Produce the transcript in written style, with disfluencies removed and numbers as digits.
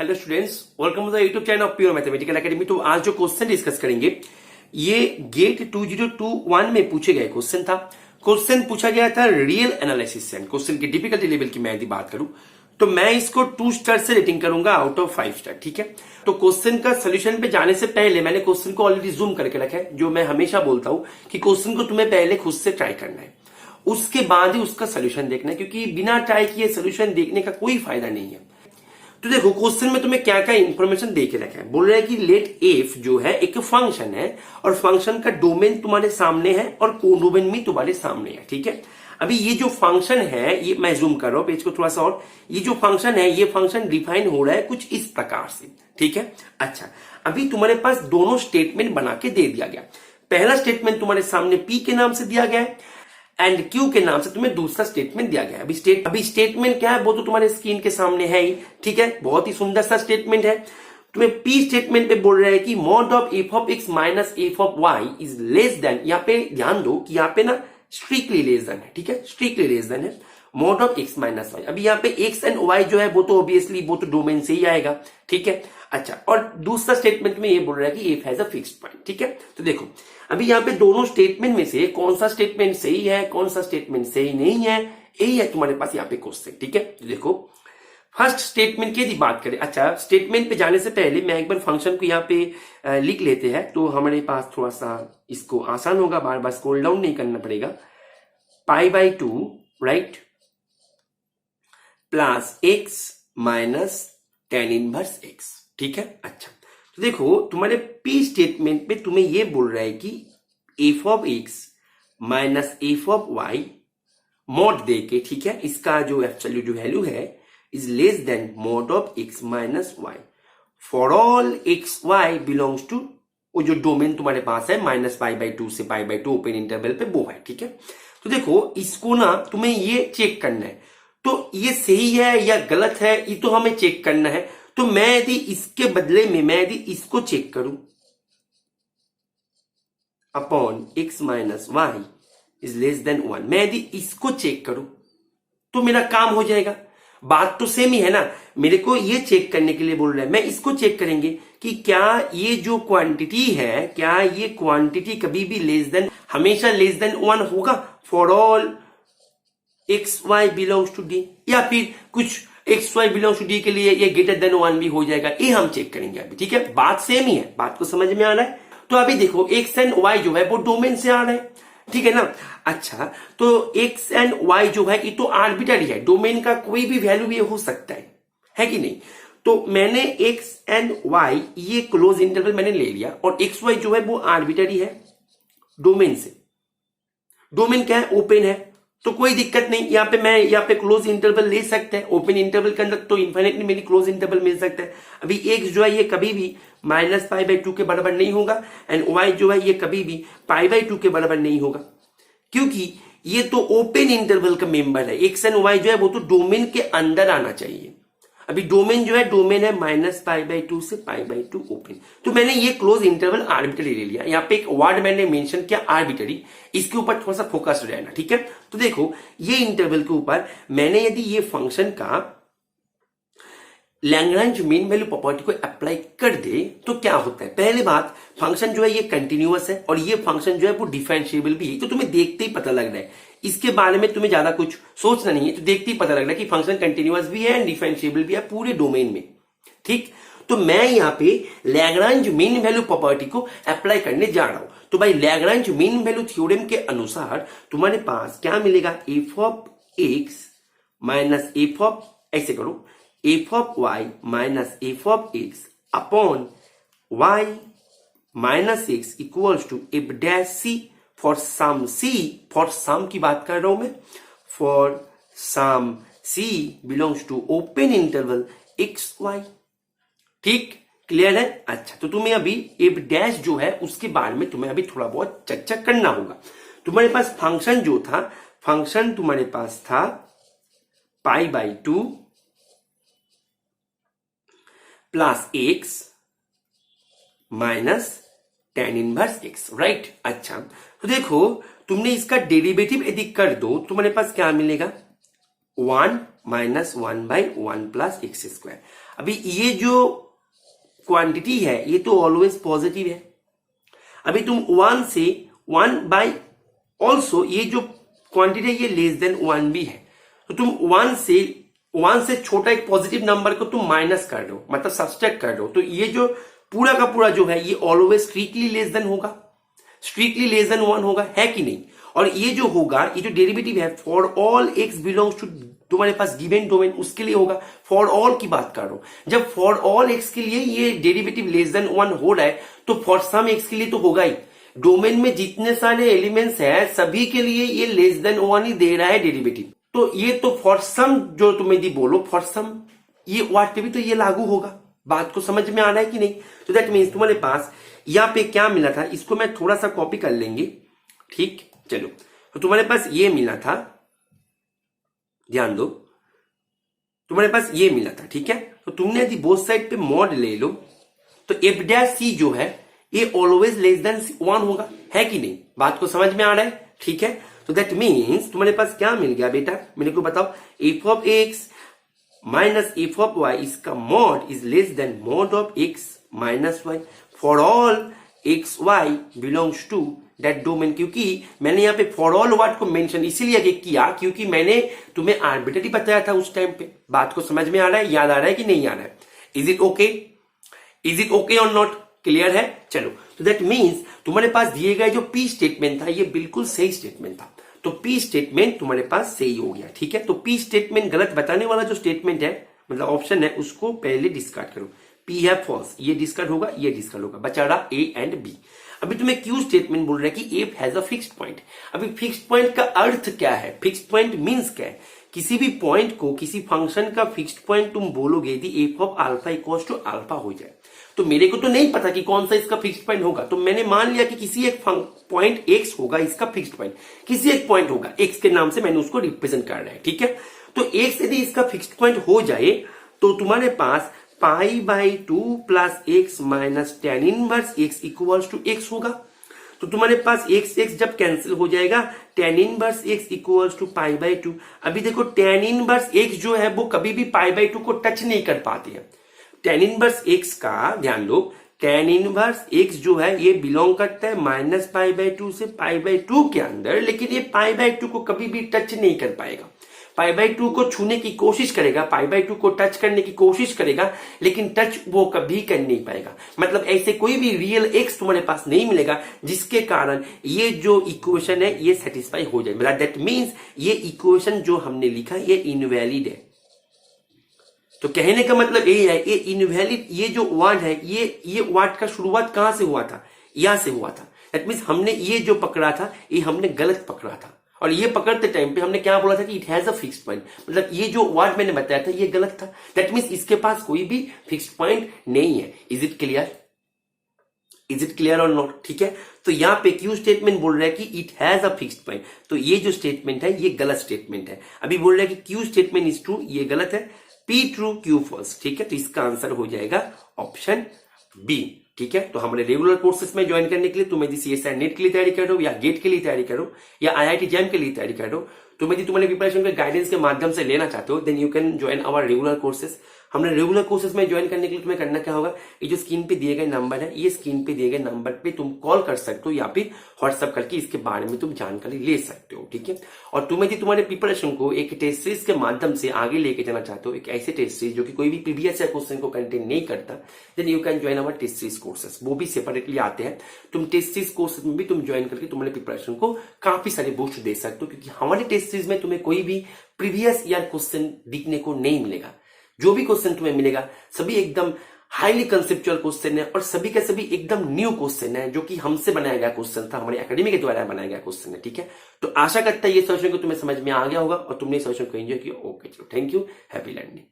Hello students, welcome to the YouTube channel of pure mathematical academy. तो आज जो question discuss करेंगे ये गेट 2021 में पूछे गए क्वेश्चन था। क्वेश्चन पूछा गया था रियल एनालिसिस से। क्वेश्चन की डिफिकल्टी लेवल की मैं यदि बात करूं तो मैं इसको 2 स्टार से रेटिंग करूंगा आउट ऑफ 5 स्टार। ठीक है, तो क्वेश्चन का सोल्यूशन पे जाने से पहले मैंने क्वेश्चन को ऑलरेडी जूम करके रखा है। जो मैं हमेशा बोलता हूं कि क्वेश्चन को तुम्हें पहले खुद से ट्राई करना है, उसके बाद ही उसका सोल्यूशन देखना है, क्योंकि बिना ट्राई किए सोल्यूशन देखने का कोई फायदा नहीं है। तो देखो क्वेश्चन में तुम्हें क्या क्या इंफॉर्मेशन दे के रखा है। बोल रहा है कि लेट एफ जो है एक फंक्शन है और फंक्शन का डोमेन तुम्हारे सामने है और कोडोमेन भी तुम्हारे सामने है। ठीक है, अभी ये जो फंक्शन है, ये मैं जूम कर रहा हूं पेज को थोड़ा सा, और ये जो फंक्शन है ये फंक्शन डिफाइन हो रहा है कुछ इस प्रकार से। ठीक है, अच्छा अभी तुम्हारे पास दोनों स्टेटमेंट बना के दे दिया गया। पहला स्टेटमेंट तुम्हारे सामने पी के नाम से दिया गया है एंड क्यू के नाम से तुम्हें दूसरा स्टेटमेंट दिया गया है। अभी स्टेटमेंट क्या है वो तो तुम्हारे स्क्रीन के सामने है ही। ठीक है, बहुत ही सुंदर सा स्टेटमेंट है। तुम्हें पी स्टेटमेंट पे बोल रहा है कि mod of f of x minus f of y is less than. यहाँ पे ध्यान दो कि यहाँ पे ना स्ट्रिक्टली लेस देन है। ठीक है, स्ट्रिक्टली लेस देन है mod of x minus y. अभी यहाँ पे एक्स एंड वाई जो है वो तो ऑब्वियसली वो तो डोमेन से ही आएगा। ठीक है, अच्छा और दूसरा स्टेटमेंट में ये बोल रहा है कि F has a fixed point. ठीक है, तो देखो अभी यहाँ पे दोनों स्टेटमेंट में से कौन सा स्टेटमेंट सही है, कौन सा स्टेटमेंट सही नहीं है, यही है तुम्हारे पास यहाँ पे क्वेश्चन। ठीक है, तो देखो फर्स्ट स्टेटमेंट की यदि बात करें, अच्छा स्टेटमेंट पे जाने से पहले मैं एक बार फंक्शन को यहाँ पे लिख लेते हैं तो हमारे पास थोड़ा सा इसको आसान होगा, बार बार स्क्रॉल डाउन नहीं करना पड़ेगा। π/2 right plus x minus tan inverse x. ठीक है, अच्छा तो देखो तुम्हारे पी स्टेटमेंट पे तुम्हें ये बोल रहा है कि f of x minus f of y mod दे के, ठीक है, इसका जो एब्सोल्यूट वैल्यू है is less than mod of x minus y for all x y belongs to वो जो डोमेन तुम्हारे पास है -π/2 से π/2 ओपन इंटरवल पे वो है। ठीक है, तो देखो इसको ना तुम्हें ये चेक करना है, तो ये सही है या गलत है ये तो हमें चेक करना है। तो मैं यदि इसके बदले में मैं यदि इसको चेक करूं upon x minus y is less than 1, मैं यदि इसको चेक करूं तो मेरा काम हो जाएगा। बात तो सेम ही है ना, मेरे को ये चेक करने के लिए बोल रहा है, मैं इसको चेक करेंगे कि क्या ये जो क्वांटिटी है, क्या ये क्वांटिटी कभी भी लेस देन, हमेशा लेस देन 1 होगा for all x y belongs to D, या फिर कुछ x y belongs to D के लिए ये ग्रेटर देन 1 भी हो जाएगा, ये हम चेक करेंगे अभी। ठीक है, बात सेम ही है, बात को समझ में आ रहा है। तो अभी देखो एक्स एंड वाई जो है वो डोमेन से आ रहा है। ठीक है ना, अच्छा तो एक्स एंड वाई जो है ये तो आर्बिट्ररी है, डोमेन का कोई भी वैल्यू ये हो सकता है कि नहीं। तो मैंने एक्स एंड वाई ये क्लोज इंटरवल मैंने ले लिया और एक्स वाई जो है वो आर्बिट्ररी है डोमेन से। डोमेन क्या है, ओपन है, तो कोई दिक्कत नहीं, यहाँ पे मैं यहाँ पे क्लोज इंटरवल ले सकते हैं। ओपन इंटरवल के अंदर तो इन्फिनिटली मेरी क्लोज इंटरवल मिल सकता है। अभी एक्स जो है ये कभी भी -π/2 के बराबर नहीं होगा एंड वाई जो है ये कभी भी π/2 के बराबर नहीं होगा, क्योंकि ये तो ओपन इंटरवल का मेंबर है। एक्स एंड वाई जो है वो तो डोमेन के अंदर आना चाहिए। अभी डोमेन जो है डोमेन है -π/2 से π/2 ओपन, तो मैंने ये क्लोज इंटरवल आर्बिट्ररी ले लिया। यहाँ पे एक वर्ड मैंने मेंशन किया आर्बिट्ररी, इसके ऊपर थोड़ा सा फोकस हो जाएगा। ठीक है, तो देखो ये इंटरवल के ऊपर मैंने यदि ये फंक्शन का लैग्रांज मीन वैल्यू प्रॉपर्टी को अप्लाई कर दे तो क्या होता है। पहली बात, फंक्शन जो है ये कंटिन्यूअस है और ये फंक्शन जो है वो डिफरेंशिएबल भी है। तो तुम्हें देखते ही पता लग रहा है, इसके बारे में तुम्हें ज्यादा कुछ सोचना नहीं है, तो देखते ही पता लग रहा है कि फंक्शन कंटिन्यूअस भी है एंड डिफरेंशिएबल भी है पूरे डोमेन में। ठीक, तो मैं यहाँ पे लैग्रांज मीन वैल्यू प्रॉपर्टी को अप्लाई करने जा रहा हूं। तो भाई लैग्रांज मीन वैल्यू थ्योरम के अनुसार तुम्हारे पास क्या मिलेगा, f of x minus f of, ऐसे करो, f of y minus f of x upon y minus x equals to f dash c for some c, for some की बात कर रहा हूं मैं, for some c belongs to open interval x y. ठीक, clear है। अच्छा तो तुम्हें अभी एफ डैश जो है उसके बारे में तुम्हें अभी थोड़ा बहुत चर्चा करना होगा। तुम्हारे पास फंक्शन जो था, फंक्शन तुम्हारे पास था π/2 plus x minus tan inverse x, right. अच्छा तो देखो तुमने इसका डेरिवेटिव यदि कर दो तुम्हारे पास क्या मिलेगा, 1 माइनस 1/1 प्लस एक्स स्क्वायर। अभी ये जो क्वांटिटी है ये तो ऑलवेज पॉजिटिव है। अभी तुम 1 से 1 बाई ऑल्सो ये जो क्वांटिटी है ये लेस देन 1 भी है, तो तुम 1 से छोटा एक पॉजिटिव नंबर को तुम माइनस कर रहे हो, मतलब सब्सट्रैक्ट कर रहे हो, तो ये जो पूरा का पूरा जो है ये ऑलवेज स्ट्रिक्टली लेस देन होगा, स्ट्रिक्टली लेस देन 1 होगा, है कि नहीं। और ये जो होगा, ये जो डेरिवेटिव है for all x belongs to तुम्हारे पास गिवन डोमेन, उसके लिए होगा। फॉर ऑल की बात कर रहा हूं, जब फॉर ऑल एक्स के लिए ये डेरिवेटिव लेस देन 1 हो रहा है तो फॉर सम एक्स के लिए तो होगा ही। डोमेन में जितने सारे एलिमेंट्स है सभी के लिए ये लेस देन 1 ही दे रहा है डेरिवेटिव, तो ये तो फॉर सम जो तुम यदि बोलो फॉर सम ये वाट पे भी तो ये लागू होगा। बात को समझ में आ रहा है कि नहीं। तो दैट मीन्स तुम्हारे पास यहां पे क्या मिला था, इसको मैं थोड़ा सा कॉपी कर लेंगे, ठीक। चलो, तो तुम्हारे पास ये मिला था, ध्यान दो, तुम्हारे पास ये मिला था, ठीक है। तो तुमने यदि बोथ साइड पे मॉड ले लो तो एफ डैश सी जो है ये ऑलवेज लेस देन 1 होगा, है कि नहीं। बात को समझ में आ रहा है, ठीक है। तो दैट मीन्स तुम्हारे पास क्या मिल गया बेटा, मेरे को बताओ, f of x minus f of y, इसका mod is less than mod of x minus y for all x y belongs to that domain. क्योंकि मैंने यहाँ पे फॉर ऑल वर्ड को मेंशन इसीलिए किया क्योंकि मैंने तुम्हें आर्बिट्रेरी बताया था उस टाइम पे। बात को समझ में आ रहा है, याद आ रहा है कि नहीं आ रहा है। Is it okay, is it okay और नॉट, क्लियर है। चलो, तो दैट मीन्स तुम्हारे पास दिए गए जो पी स्टेटमेंट था ये बिल्कुल सही स्टेटमेंट था, तो पी स्टेटमेंट तुम्हारे पास सही हो गया, ठीक है। तो पी स्टेटमेंट गलत बताने वाला जो स्टेटमेंट है, मतलब ऑप्शन है, उसको पहले डिस्कार्ड करो। पी है फॉल्स, ये डिस्कार्ड होगा, ये डिस्कार्ड होगा, बचा रहा ए एंड बी। अभी तुम्हें क्यू स्टेटमेंट बोल रहा है कि F has a fixed point. अभी फिक्स्ड पॉइंट का अर्थ क्या है, फिक्स्ड पॉइंट मींस क्या है, किसी भी पॉइंट को, किसी फंक्शन का फिक्स्ड पॉइंट तुम बोलोगे यदि f of alpha equals to alpha हो जाए, तो मेरे को तो नहीं पता कि कौन सा इसका फिक्स्ड पॉइंट होगा, तो मैंने मान लिया कि किसी एक पॉइंट एक्स होगा इसका फिक्स्ड पॉइंट, किसी एक पॉइंट होगा एक्स के नाम से मैंने उसको रिप्रेजेंट कर रहा है, ठीक है। तो एक्स यदि इसका फिक्स्ड पॉइंट हो जाए तो तुम्हारे पास π/2 plus x minus tan inverse x equals to x होगा। तो तुम्हारे पास एक्स एक्स जब कैंसिल हो जाएगा, tan inverse x equals to π/2। अभी देखो टेन इनवर्स एक्स जो है वो कभी भी π/2 को टच नहीं कर पाती है। टेन इनवर्स एक्स का ध्यान लो, टेन इनवर्स एक्स जो है ये बिलोंग करता है माइनस π/2 से π/2 के अंदर, लेकिन ये π/2 को कभी भी टच नहीं कर पाएगा। π/2 को छूने की कोशिश करेगा, π/2 को टच करने की कोशिश करेगा, लेकिन टच वो कभी कर नहीं पाएगा। मतलब ऐसे कोई भी रियल एक्स तुम्हारे पास नहीं मिलेगा जिसके कारण ये जो इक्वेशन है ये सेटिस्फाई हो जाए। मतलब दैट मीन्स ये इक्वेशन जो हमने लिखा ये इनवैलिड है। तो कहने का मतलब यही है, ये इनवैलिड, ये जो वर्ड है ये वर्ड का शुरुआत कहां से हुआ था, यहां से हुआ था। दैट मीन्स हमने ये जो पकड़ा था ये हमने गलत पकड़ा था, और ये पकड़ते टाइम पे हमने क्या बोला था कि it has a fixed point, मतलब ये जो वर्ड मैंने बताया था ये गलत था। दैट मीन्स इसके पास कोई भी फिक्स्ड पॉइंट नहीं है। Is it clear, is it clear और नॉट, ठीक है। तो यहाँ पे क्यू स्टेटमेंट बोल रहा है कि it has a fixed point, तो ये जो स्टेटमेंट है ये गलत स्टेटमेंट है। अभी बोल रहा है कि क्यू स्टेटमेंट इज ट्रू, ये गलत है, पी ट्रू क्यू फॉल्स, ठीक है। तो इसका आंसर हो जाएगा ऑप्शन बी, ठीक है। तो हमारे रेगुलर कोर्सेज में ज्वाइन करने के लिए तुम यदि CSIR नेट के लिए तैयारी कर रहे हो, या गेट के लिए तैयारी करो, या IIT जैम के लिए तैयारी कर रहे हो, तुम यदि तुम्हारे प्रिपरेशन के गाइडेंस के माध्यम से लेना चाहते हो, then you can join our regular courses. हमने रेगुलर कोर्सेज में ज्वाइन करने के लिए तुम्हें करना क्या होगा, ये जो स्क्रीन पे दिए गए नंबर है, ये स्क्रीन पे दिए गए नंबर पे तुम कॉल कर सकते हो या फिर व्हाट्सएप करके इसके बारे में तुम जानकारी ले सकते हो, ठीक है। और तुम यदि तुम्हारे प्रिपरेशन को एक टेस्ट सीरीज के माध्यम से आगे लेके जाना चाहते हो, एक ऐसे टेस्ट सीरीज जो कि कोई भी प्रीवियस ईयर क्वेश्चन को कंटेन नहीं करता, then you can join our test series courses, वो भी सेपरेटली आते हैं। तुम टेस्ट सीरीज कोर्सेज में भी तुम ज्वाइन करके तुम्हारे प्रिपरेशन को काफी सारे बूस्ट दे सकते हो, क्योंकि हमारे टेस्ट सीरीज में तुम्हें कोई भी प्रीवियस ईयर क्वेश्चन दिखने को नहीं मिलेगा। जो भी क्वेश्चन तुम्हें मिलेगा सभी एकदम हाईली कंसेप्चुअल क्वेश्चन है, और सभी के सभी एकदम न्यू क्वेश्चन है, जो कि हमसे बनाया गया क्वेश्चन था, हमारी एकेडमी के द्वारा बनाया गया क्वेश्चन है, ठीक है। तो आशा करता है ये सॉल्यूशन को तुम्हें समझ में आ गया होगा और तुमने इस सॉल्यूशन को एंजॉय किया। ओके, चलो, थैंक यू, हैप्पी लर्निंग।